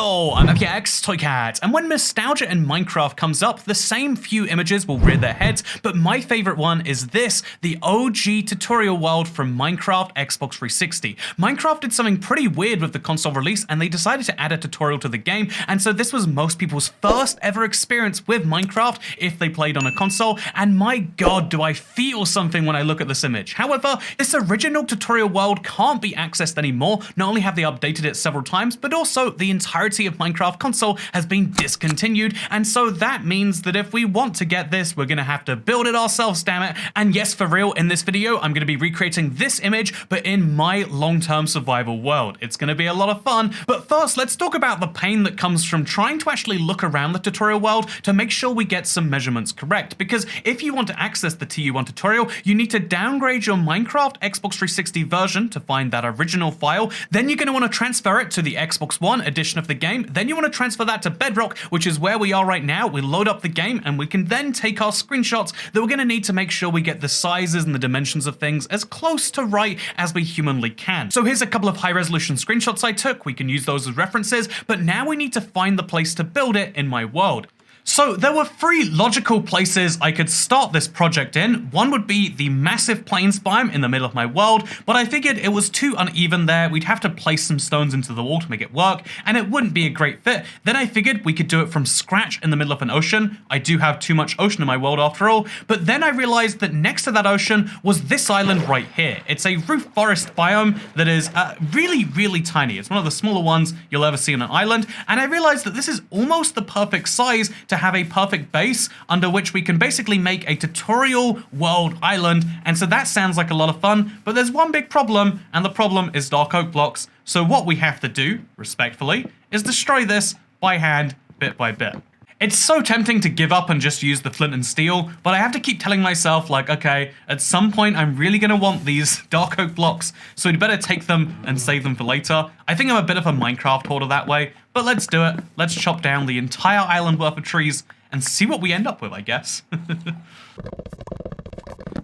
Hello, I'm FX Toycat, and when nostalgia in Minecraft comes up, the same few images will rear their heads, but my favorite one is this, the OG tutorial world from Minecraft Xbox 360. Minecraft did something pretty weird with the console release, and they decided to add a tutorial to the game, and so this was most people's first ever experience with Minecraft if they played on a console, and my god, do I feel something when I look at this image. However, this original tutorial world can't be accessed anymore. Not only have they updated it several times, but also the entirety of Minecraft console has been discontinued, and so that means that if we want to get this, we're gonna have to build it ourselves, damn it. And yes, for real, in this video, I'm gonna be recreating this image, but in my long-term survival world. It's gonna be a lot of fun, but first, let's talk about the pain that comes from trying to actually look around the tutorial world to make sure we get some measurements correct, because if you want to access the TU1 tutorial, you need to downgrade your Minecraft Xbox 360 version to find that original file, then you're gonna wanna transfer it to the Xbox One edition of the game, then you want to transfer that to Bedrock, which is where we are right now. We load up the game and we can then take our screenshots that we're going to need to make sure we get the sizes and the dimensions of things as close to right as we humanly can. So here's a couple of high resolution screenshots I took. We can use those as references, but now we need to find the place to build it in my world. So there were three logical places I could start this project in. One would be the massive plains biome in the middle of my world, but I figured it was too uneven there. We'd have to place some stones into the wall to make it work, and it wouldn't be a great fit. Then I figured we could do it from scratch in the middle of an ocean. I do have too much ocean in my world after all, but then I realized that next to that ocean was this island right here. It's a roof forest biome that is really, really tiny. It's one of the smaller ones you'll ever see on an island, and I realized that this is almost the perfect size to have a perfect base under which we can basically make a tutorial world island, and so that sounds like a lot of fun, but there's one big problem, and the problem is dark oak blocks. So what we have to do, respectfully, is destroy this by hand, bit by bit. It's so tempting to give up and just use the flint and steel, but I have to keep telling myself, like, okay, at some point I'm really gonna want these dark oak blocks, so we'd better take them and save them for later. I think I'm a bit of a Minecraft hoarder that way, but let's do it. Let's chop down the entire island worth of trees and see what we end up with, I guess.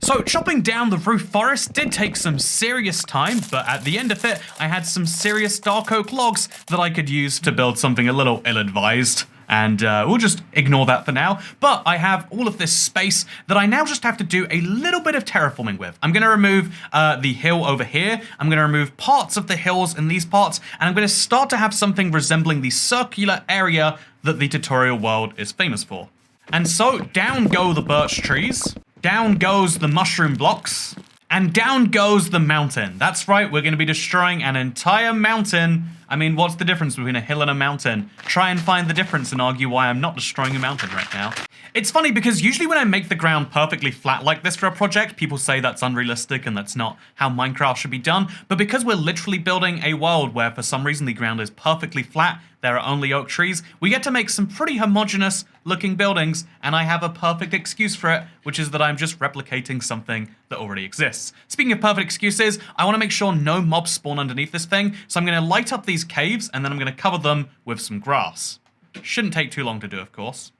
So chopping down the roof forest did take some serious time, but at the end of it, I had some serious dark oak logs that I could use to build something a little ill-advised. And we'll just ignore that for now. But I have all of this space that I now just have to do a little bit of terraforming with. I'm going to remove the hill over here. I'm going to remove parts of the hills in these parts. And I'm going to start to have something resembling the circular area that the tutorial world is famous for. And so down go the birch trees. Down goes the mushroom blocks. And down goes the mountain. That's right, we're going to be destroying an entire mountain. I mean, what's the difference between a hill and a mountain? Try and find the difference and argue why I'm not destroying a mountain right now. It's funny because usually when I make the ground perfectly flat like this for a project, people say that's unrealistic and that's not how Minecraft should be done. But because we're literally building a world where for some reason the ground is perfectly flat, there are only oak trees, we get to make some pretty homogeneous looking buildings, and I have a perfect excuse for it, which is that I'm just replicating something that already exists. Speaking of perfect excuses, I want to make sure no mobs spawn underneath this thing, so I'm going to light up these caves and then I'm going to cover them with some grass. Shouldn't take too long to do, of course.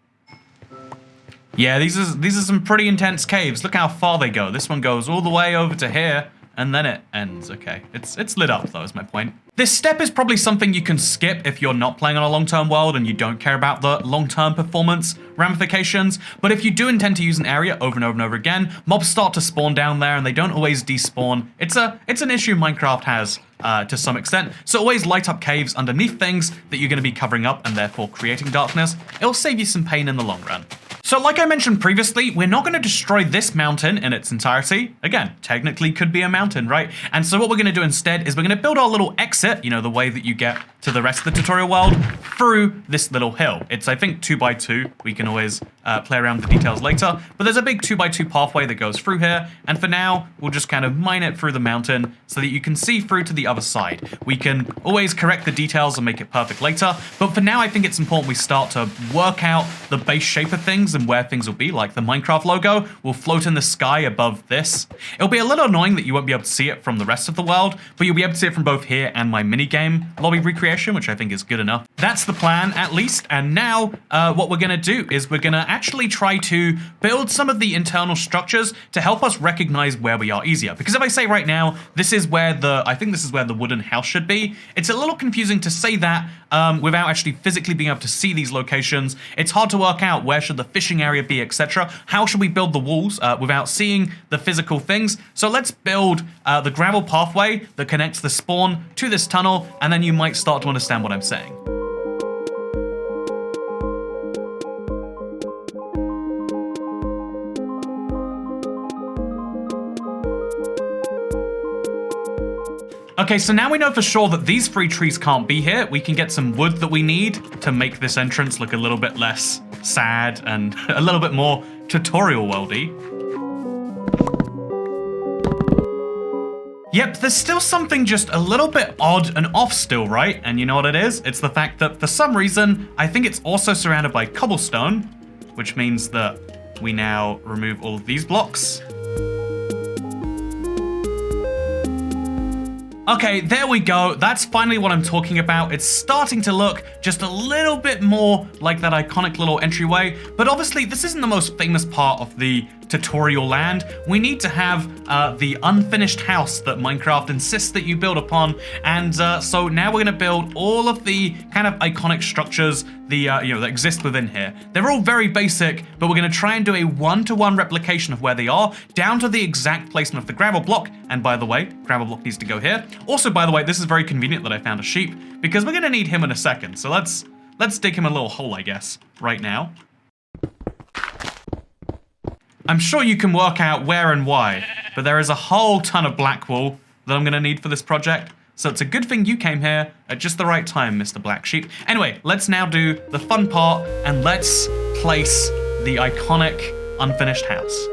Yeah, these are some pretty intense caves. Look how far they go. This one goes all the way over to here, and then it ends. Okay, it's lit up though, is my point. This step is probably something you can skip if you're not playing on a long-term world and you don't care about the long-term performance ramifications, but if you do intend to use an area over and over and over again, mobs start to spawn down there and they don't always despawn. It's an issue Minecraft has to some extent, so always light up caves underneath things that you're going to be covering up and therefore creating darkness. It'll save you some pain in the long run. So like I mentioned previously, we're not going to destroy this mountain in its entirety. Again, technically could be a mountain, right? And so what we're going to do instead is we're going to build our little exit, you know, the way that you get to the rest of the tutorial world, through this little hill. It's, I think, 2x2. We can always play around with the details later, but there's a big 2x2 pathway that goes through here, and for now, we'll just kind of mine it through the mountain so that you can see through to the other side. We can always correct the details and make it perfect later, but for now, I think it's important we start to work out the base shape of things and where things will be, like the Minecraft logo will float in the sky above this. It'll be a little annoying that you won't be able to see it from the rest of the world, but you'll be able to see it from both here and my minigame lobby recreation, which I think is good enough. That's the plan, at least, and now what we're going to do is we're going to actually try to build some of the internal structures to help us recognize where we are easier. Because if I say right now, this is where I think this is where the wooden house should be, it's a little confusing to say that without actually physically being able to see these locations. It's hard to work out where should the fishing area be, etc. How should we build the walls without seeing the physical things? So let's build the gravel pathway that connects the spawn to this tunnel, and then you might start to understand what I'm saying. Okay, so now we know for sure that these 3 trees can't be here. We can get some wood that we need to make this entrance look a little bit less sad and a little bit more tutorial worldy. Yep, there's still something just a little bit odd and off still, right? And you know what it is? It's the fact that for some reason, I think it's also surrounded by cobblestone, which means that we now remove all of these blocks. Okay, there we go. That's finally what I'm talking about. It's starting to look just a little bit more like that iconic little entryway, but obviously this isn't the most famous part of the tutorial land. We need to have the unfinished house that Minecraft insists that you build upon, and so now we're gonna build all of the kind of iconic structures that exist within here. They're all very basic, but we're gonna try and do a one-to-one replication of where they are, down to the exact placement of the gravel block. And by the way, gravel block needs to go here. Also, by the way, this is very convenient that I found a sheep, because we're gonna need him in a second. So let's dig him a little hole, I guess, right now. I'm sure you can work out where and why, but there is a whole ton of black wool that I'm gonna need for this project. So it's a good thing you came here at just the right time, Mr. Black Sheep. Anyway, let's now do the fun part, and let's place the iconic unfinished house.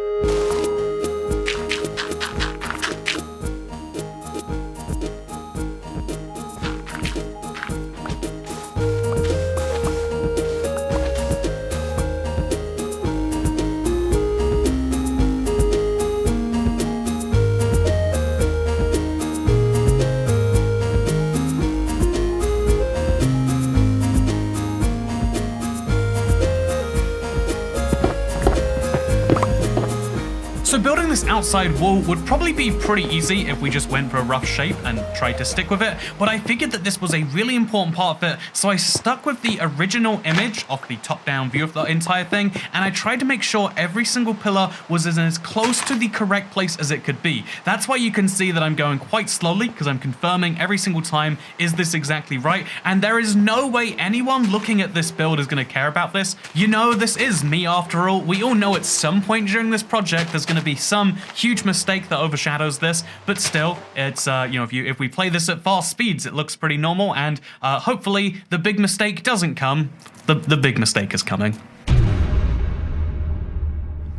So building this outside wall would probably be pretty easy if we just went for a rough shape and tried to stick with it, but I figured that this was a really important part of it, so I stuck with the original image of the top-down view of the entire thing, and I tried to make sure every single pillar was as close to the correct place as it could be. That's why you can see that I'm going quite slowly, because I'm confirming every single time, is this exactly right? And there is no way anyone looking at this build is going to care about this. You know, this is me after all. We all know at some point during this project there's going to be some huge mistake that overshadows this, but still, it's if we play this at fast speeds, it looks pretty normal, and hopefully the big mistake doesn't come. The big mistake is coming.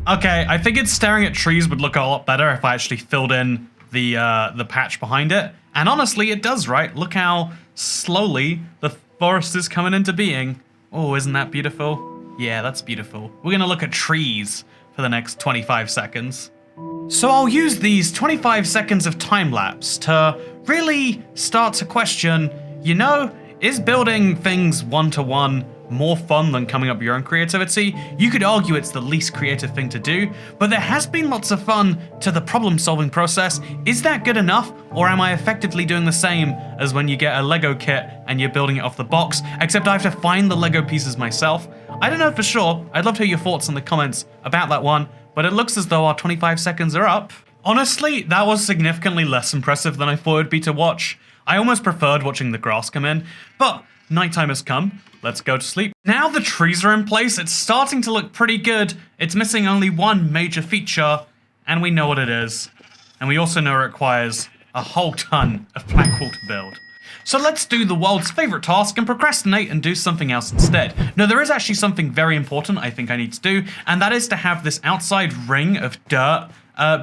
Okay, I figured staring at trees would look a lot better if I actually filled in the patch behind it, and honestly, it does, right? Look how slowly the forest is coming into being. Oh, isn't that beautiful? Yeah, that's beautiful. We're gonna look at trees for the next 25 seconds. So I'll use these 25 seconds of time-lapse to really start to question, is building things one-to-one more fun than coming up with your own creativity? You could argue it's the least creative thing to do, but there has been lots of fun to the problem-solving process. Is that good enough, or am I effectively doing the same as when you get a Lego kit and you're building it off the box, except I have to find the Lego pieces myself? I don't know for sure. I'd love to hear your thoughts in the comments about that one, but it looks as though our 25 seconds are up. Honestly, that was significantly less impressive than I thought it would be to watch. I almost preferred watching the grass come in, but nighttime has come. Let's go to sleep. Now the trees are in place, it's starting to look pretty good. It's missing only one major feature, and we know what it is. And we also know it requires a whole ton of black wool to build. So let's do the world's favorite task and procrastinate and do something else instead. No, there is actually something very important I think I need to do, and that is to have this outside ring of dirt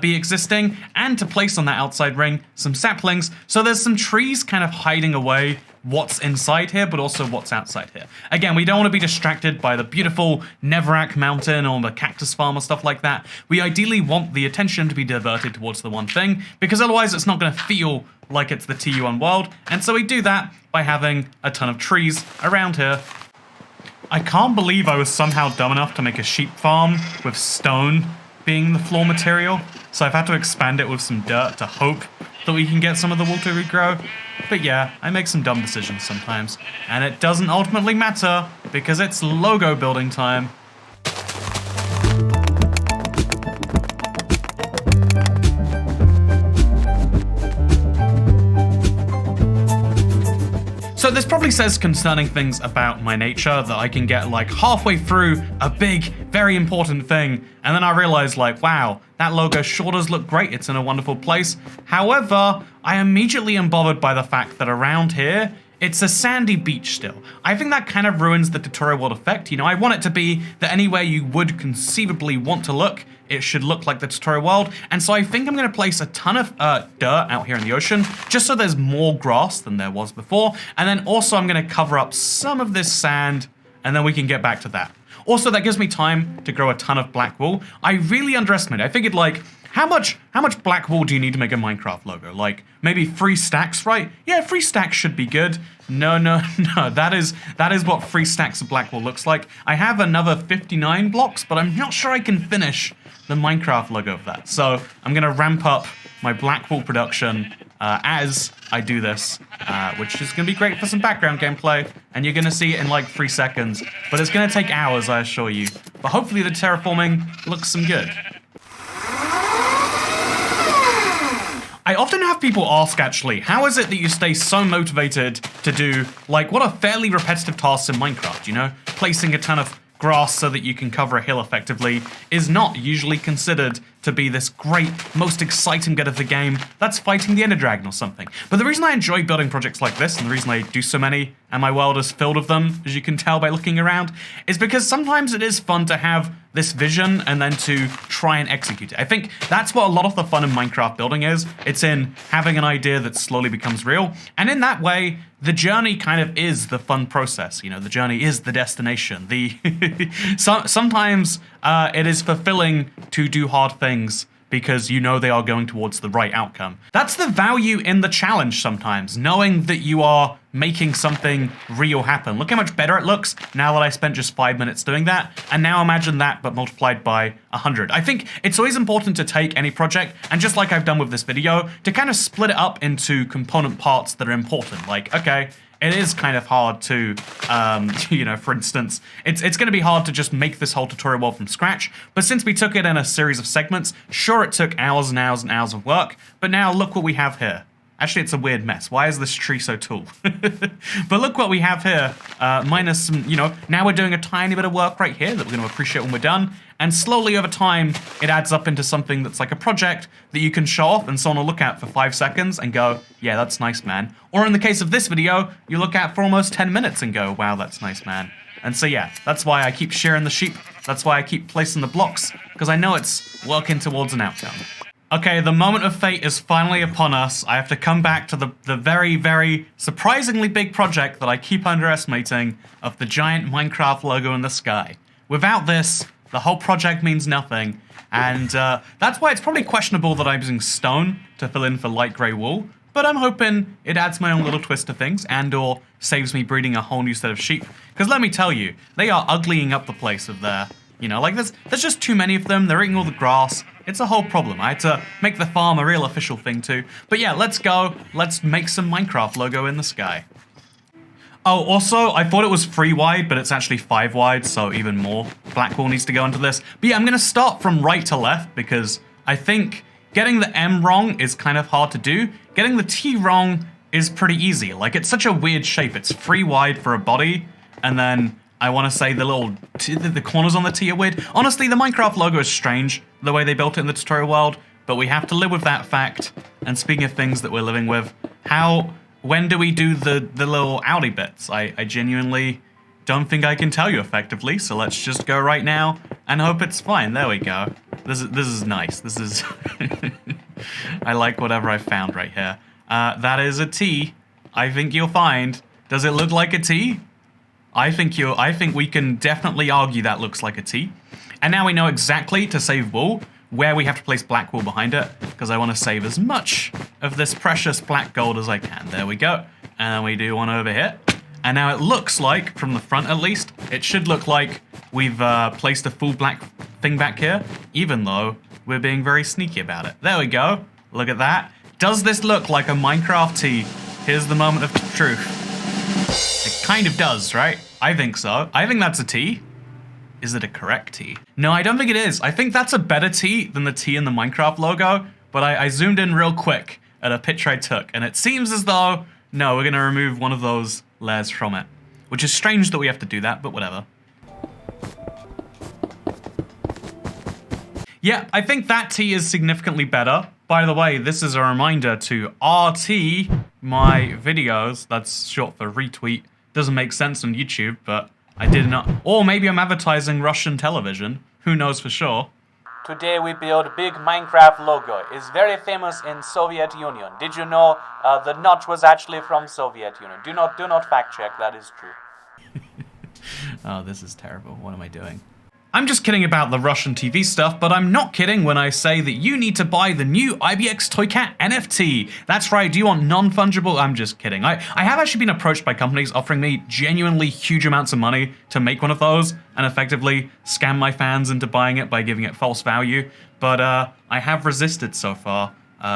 be existing, and to place on that outside ring some saplings, so there's some trees kind of hiding away what's inside here, but also what's outside here. Again, we don't want to be distracted by the beautiful Neverac mountain or the cactus farm or stuff like that. We ideally want the attention to be diverted towards the one thing, because otherwise it's not going to feel like it's the TU1 world, and so we do that by having a ton of trees around here. I can't believe I was somehow dumb enough to make a sheep farm with stone being the floor material. So I've had to expand it with some dirt to hope that we can get some of the wool to regrow. But yeah, I make some dumb decisions sometimes. And it doesn't ultimately matter because it's logo building time. So this probably says concerning things about my nature that I can get like halfway through a big, very important thing, and then I realize like, wow, that logo sure does look great, it's in a wonderful place. However, I immediately am bothered by the fact that around here, it's a sandy beach still. I think that kind of ruins the tutorial world effect. You know, I want it to be that anywhere you would conceivably want to look, it should look like the tutorial world. And so I think I'm gonna place a ton of dirt out here in the ocean, just so there's more grass than there was before. And then also I'm gonna cover up some of this sand, and then we can get back to that. Also, that gives me time to grow a ton of black wool. I really underestimated. I figured like, how much black wool do you need to make a Minecraft logo? Like maybe 3 stacks, right? Yeah, 3 stacks should be good. No, that is what 3 stacks of black wool looks like. I have another 59 blocks, but I'm not sure I can finish the Minecraft logo of that. So I'm gonna ramp up my black wool production as I do this, which is gonna be great for some background gameplay, and you're gonna see it in like 3 seconds, but it's gonna take hours, I assure you. But hopefully the terraforming looks some good. I often have people ask, actually, how is it that you stay so motivated to do, like, what are fairly repetitive tasks in Minecraft, you know? Placing a ton of grass so that you can cover a hill effectively is not usually considered to be this great, most exciting bit of the game that's fighting the Ender Dragon or something. But the reason I enjoy building projects like this, and the reason I do so many, and my world is filled with them, as you can tell by looking around, is because sometimes it is fun to have this vision and then to try and execute it. I think that's what a lot of the fun in Minecraft building is. It's in having an idea that slowly becomes real, and in that way, the journey kind of is the fun process. You know, the journey is the destination. Sometimes it is fulfilling to do hard things because you know they are going towards the right outcome. That's the value in the challenge sometimes, knowing that you are making something real happen. Look how much better it looks now that I spent just 5 minutes doing that, and now imagine that but multiplied by 100. I think it's always important to take any project, and just like I've done with this video, to kind of split it up into component parts that are important. Like, okay, it is kind of hard to, you know, for instance, it's going to be hard to just make this whole tutorial world from scratch, but since we took it in a series of segments, sure, it took hours and hours and hours of work, but now look what we have here. Actually, it's a weird mess. Why is this tree so tall? But look what we have here, minus some, you know, now we're doing a tiny bit of work right here that we're going to appreciate when we're done, and slowly over time, it adds up into something that's like a project that you can show off and someone will look at for 5 seconds and go, yeah, that's nice, man. Or in the case of this video, you look at for almost 10 minutes and go, wow, that's nice, man. And so yeah, that's why I keep shearing the sheep, that's why I keep placing the blocks, because I know it's working towards an outcome. Okay, the moment of fate is finally upon us. I have to come back to the very, very surprisingly big project that I keep underestimating of the giant Minecraft logo in the sky. Without this, the whole project means nothing, and that's why it's probably questionable that I'm using stone to fill in for light grey wool, but I'm hoping it adds my own little twist to things and or saves me breeding a whole new set of sheep, because let me tell you, they are uglying up the place of their, you know, like there's just too many of them, they're eating all the grass. It's a whole problem. I had to make the farm a real official thing too. But yeah, let's go. Let's make some Minecraft logo in the sky. Oh, also, I thought it was 3 wide, but it's actually 5 wide, so even more black wool needs to go into this. But yeah, I'm going to start from right to left because I think getting the M wrong is kind of hard to do. Getting the T wrong is pretty easy. Like, it's such a weird shape. It's 3 wide for a body, and then I want to say the little, the corners on the T are weird. Honestly, the Minecraft logo is strange, the way they built it in the tutorial world, but we have to live with that fact. And speaking of things that we're living with, when do we do the little outy bits? I genuinely don't think I can tell you effectively, so let's just go right now and hope it's fine. There we go. This is nice. This is, I like whatever I found right here. That is a T. I think you'll find. Does it look like a T? I think we can definitely argue that looks like a T. And now we know exactly, to save wool, where we have to place black wool behind it, because I want to save as much of this precious black gold as I can. There we go. And then we do one over here. And now it looks like, from the front at least, it should look like we've placed a full black thing back here, even though we're being very sneaky about it. There we go. Look at that. Does this look like a Minecraft tee? Here's the moment of truth. It kind of does, right? I think so. I think that's a tee. Is it a correct tee? No, I don't think it is. I think that's a better tee than the tee in the Minecraft logo, but I zoomed in real quick at a picture I took, and it seems as though, no, we're gonna remove one of those layers from it. Which is strange that we have to do that, but whatever. Yeah, I think that tee is significantly better. By the way, this is a reminder to RT my videos. That's short for retweet. Doesn't make sense on YouTube, but I did not. Or maybe I'm advertising Russian television. Who knows for sure. Today we build big Minecraft logo. It's very famous in Soviet Union. Did you know the notch was actually from Soviet Union? Do not fact check. That is true. Oh, this is terrible. What am I doing? I'm just kidding about the Russian TV stuff, but I'm not kidding when I say that you need to buy the new IBX Toycat NFT. That's right, do you want non-fungible? I'm just kidding. I have actually been approached by companies offering me genuinely huge amounts of money to make one of those and effectively scam my fans into buying it by giving it false value. But I have resisted so far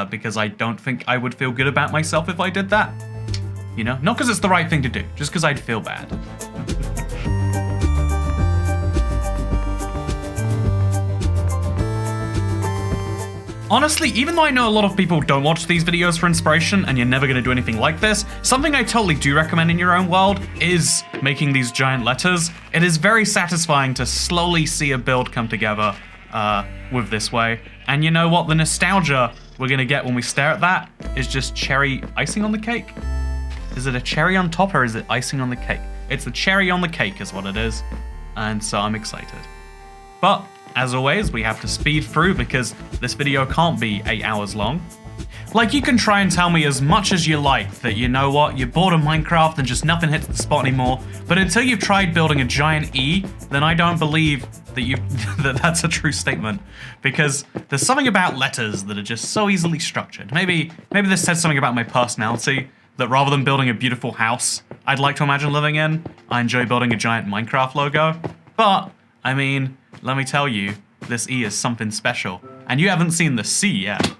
because I don't think I would feel good about myself if I did that. You know, not because it's the right thing to do, just because I'd feel bad. Honestly, even though I know a lot of people don't watch these videos for inspiration and you're never going to do anything like this, something I totally do recommend in your own world is making these giant letters. It is very satisfying to slowly see a build come together with this way. And you know what? The nostalgia we're going to get when we stare at that is just cherry icing on the cake. Is it a cherry on top or is it icing on the cake? It's the cherry on the cake is what it is. And so I'm excited. But as always, we have to speed through because this video can't be 8 hours long. Like, you can try and tell me as much as you like that, you know what, you're bored of Minecraft and just nothing hits the spot anymore, but until you've tried building a giant E, then I don't believe that that's a true statement. Because there's something about letters that are just so easily structured. Maybe this says something about my personality, that rather than building a beautiful house I'd like to imagine living in, I enjoy building a giant Minecraft logo. But, I mean, let me tell you, this E is something special. And you haven't seen the C yet.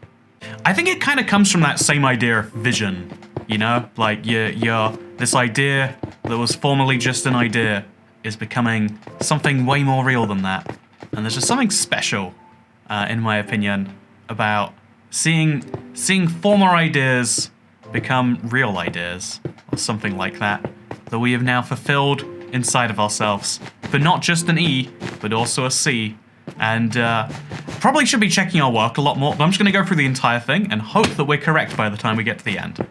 I think it kind of comes from that same idea of vision, you know? Like, this idea that was formerly just an idea is becoming something way more real than that. And there's just something special, in my opinion, about seeing former ideas become real ideas, or something like that we have now fulfilled inside of ourselves. For not just an E, but also a C. And probably should be checking our work a lot more, but I'm just going to go through the entire thing and hope that we're correct by the time we get to the end.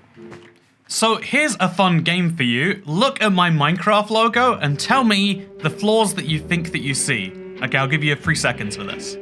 So here's a fun game for you. Look at my Minecraft logo and tell me the flaws that you think that you see. Okay, I'll give you 3 seconds for this.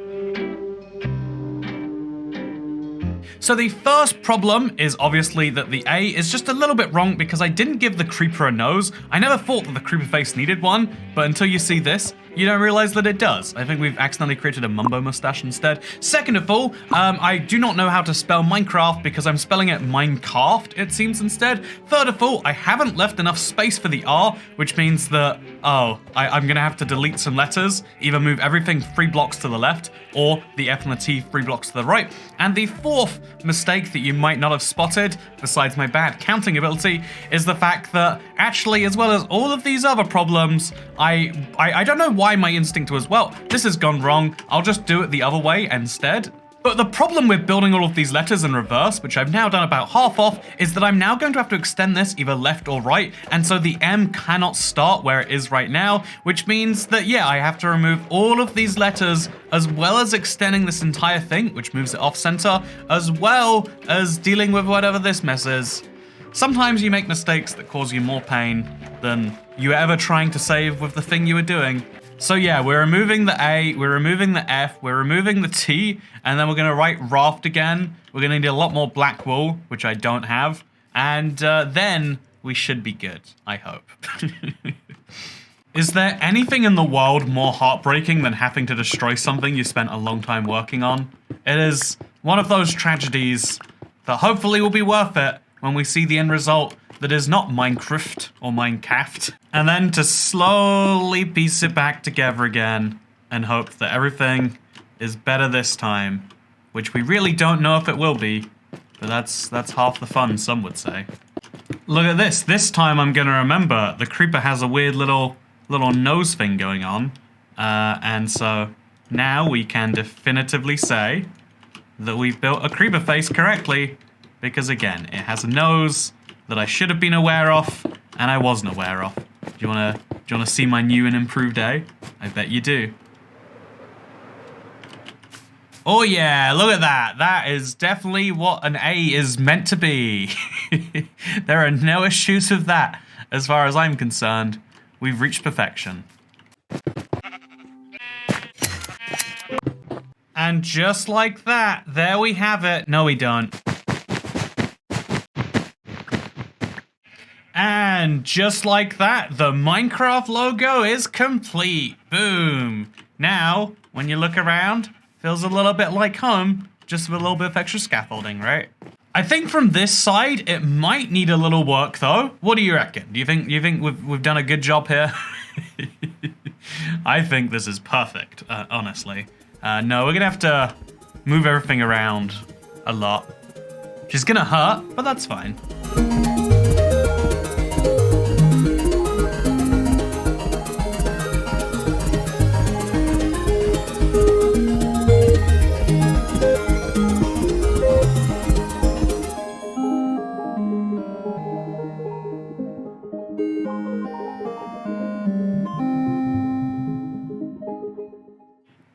So the first problem is obviously that the A is just a little bit wrong because I didn't give the creeper a nose. I never thought that the creeper face needed one, but until you see this, you don't realize that it does. I think we've accidentally created a Mumbo mustache instead. Second of all, I do not know how to spell Minecraft because I'm spelling it Minecraft, it seems, instead. Third of all, I haven't left enough space for the R, which means that, I'm gonna have to delete some letters, either move everything 3 blocks to the left, or the F and the T 3 blocks to the right. And the fourth mistake that you might not have spotted, besides my bad counting ability, is the fact that actually, as well as all of these other problems, I don't know why my instinct was, well, this has gone wrong, I'll just do it the other way instead. But the problem with building all of these letters in reverse, which I've now done about half of, is that I'm now going to have to extend this either left or right, and so the M cannot start where it is right now, which means that, yeah, I have to remove all of these letters, as well as extending this entire thing, which moves it off center, as well as dealing with whatever this mess is. Sometimes you make mistakes that cause you more pain than you were ever trying to save with the thing you were doing. So yeah, we're removing the A, we're removing the F, we're removing the T, and then we're gonna write raft again. We're gonna need a lot more black wool, which I don't have, and then we should be good, I hope. Is there anything in the world more heartbreaking than having to destroy something you spent a long time working on? It is one of those tragedies that hopefully will be worth it when we see the end result that is not Minecraft or Minecraft, and then to slowly piece it back together again and hope that everything is better this time, which we really don't know if it will be, but that's half the fun, some would say. Look at this. This time I'm gonna remember the creeper has a weird little nose thing going on, and so now we can definitively say that we've built a creeper face correctly, because again, it has a nose that I should have been aware of, and I wasn't aware of. Do you wanna see my new and improved A? I bet you do. Oh yeah, look at that. That is definitely what an A is meant to be. There are no issues with that, as far as I'm concerned. We've reached perfection. And just like that, there we have it. No, we don't. And just like that, the Minecraft logo is complete. Boom. Now, when you look around, feels a little bit like home, just with a little bit of extra scaffolding, right? I think from this side, it might need a little work though. What do you reckon? Do you think we've done a good job here? I think this is perfect, honestly. No, we're gonna have to move everything around a lot. Which is gonna hurt, but that's fine.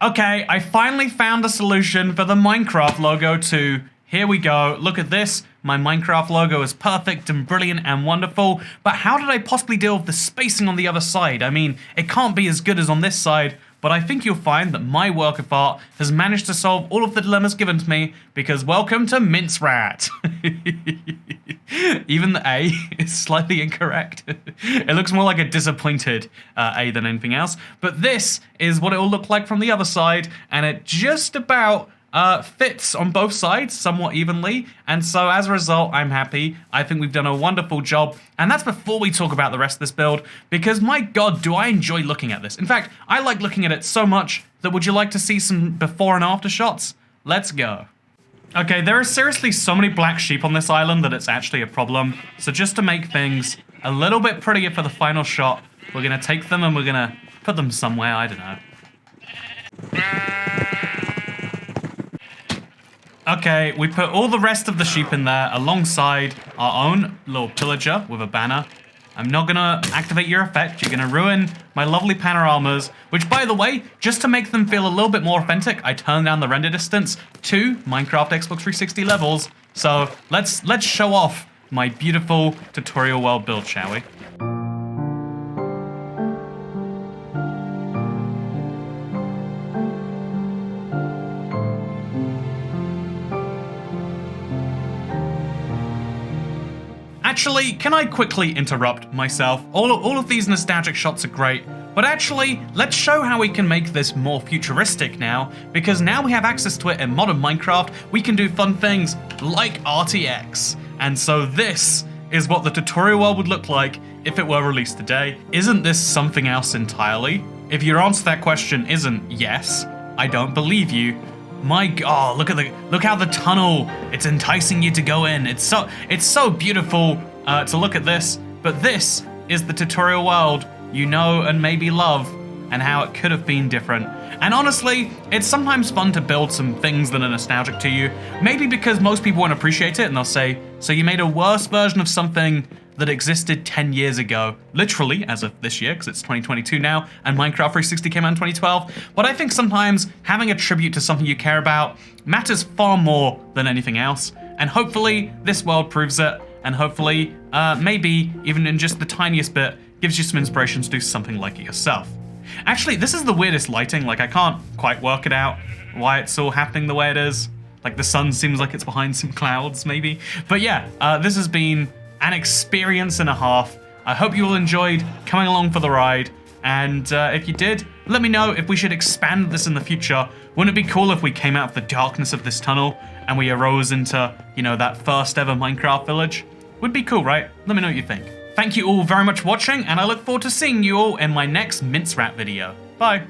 Okay, I finally found a solution for the Minecraft logo too. Here we go. Look at this. My Minecraft logo is perfect and brilliant and wonderful, but how did I possibly deal with the spacing on the other side? I mean, it can't be as good as on this side, but I think you'll find that my work of art has managed to solve all of the dilemmas given to me, because welcome to Mince Rat. Even the A is slightly incorrect. It looks more like a disappointed A than anything else, but this is what it will look like from the other side, and it just about fits on both sides somewhat evenly, and so as a result, I'm happy. I think we've done a wonderful job, and that's before we talk about the rest of this build, because my god, do I enjoy looking at this. In fact, I like looking at it so much that would you like to see some before and after shots? Let's go. Okay, there are seriously so many black sheep on this island that it's actually a problem, so just to make things a little bit prettier for the final shot, we're gonna take them and we're gonna put them somewhere, I don't know. Okay, we put all the rest of the sheep in there alongside our own little pillager with a banner. I'm not gonna activate your effect. You're gonna ruin my lovely panoramas, which by the way, just to make them feel a little bit more authentic, I turned down the render distance to Minecraft Xbox 360 levels. So let's show off my beautiful tutorial world build, shall we? Actually, can I quickly interrupt myself? All of these nostalgic shots are great, but actually, let's show how we can make this more futuristic now, because now we have access to it in modern Minecraft, we can do fun things like RTX. And so this is what the tutorial world would look like if it were released today. Isn't this something else entirely? If your answer to that question isn't yes, I don't believe you. My god, look how the tunnel, it's enticing you to go in. It's so beautiful to look at this, but this is the tutorial world you know and maybe love, and how it could have been different. And honestly, it's sometimes fun to build some things that are nostalgic to you, maybe because most people won't appreciate it and they'll say, so you made a worse version of something that existed 10 years ago. Literally, as of this year, because it's 2022 now, and Minecraft 360 came out in 2012. But I think sometimes having a tribute to something you care about matters far more than anything else. And hopefully, this world proves it, and hopefully, maybe, even in just the tiniest bit, gives you some inspiration to do something like it yourself. Actually, this is the weirdest lighting, like I can't quite work it out, why it's all happening the way it is. Like the sun seems like it's behind some clouds, maybe. But yeah, this has been an experience and a half. I hope you all enjoyed coming along for the ride, and if you did, let me know if we should expand this in the future. Wouldn't it be cool if we came out of the darkness of this tunnel and we arose into, you know, that first ever Minecraft village? Would be cool, right? Let me know what you think. Thank you all very much for watching, and I look forward to seeing you all in my next Mince Wrap video. Bye!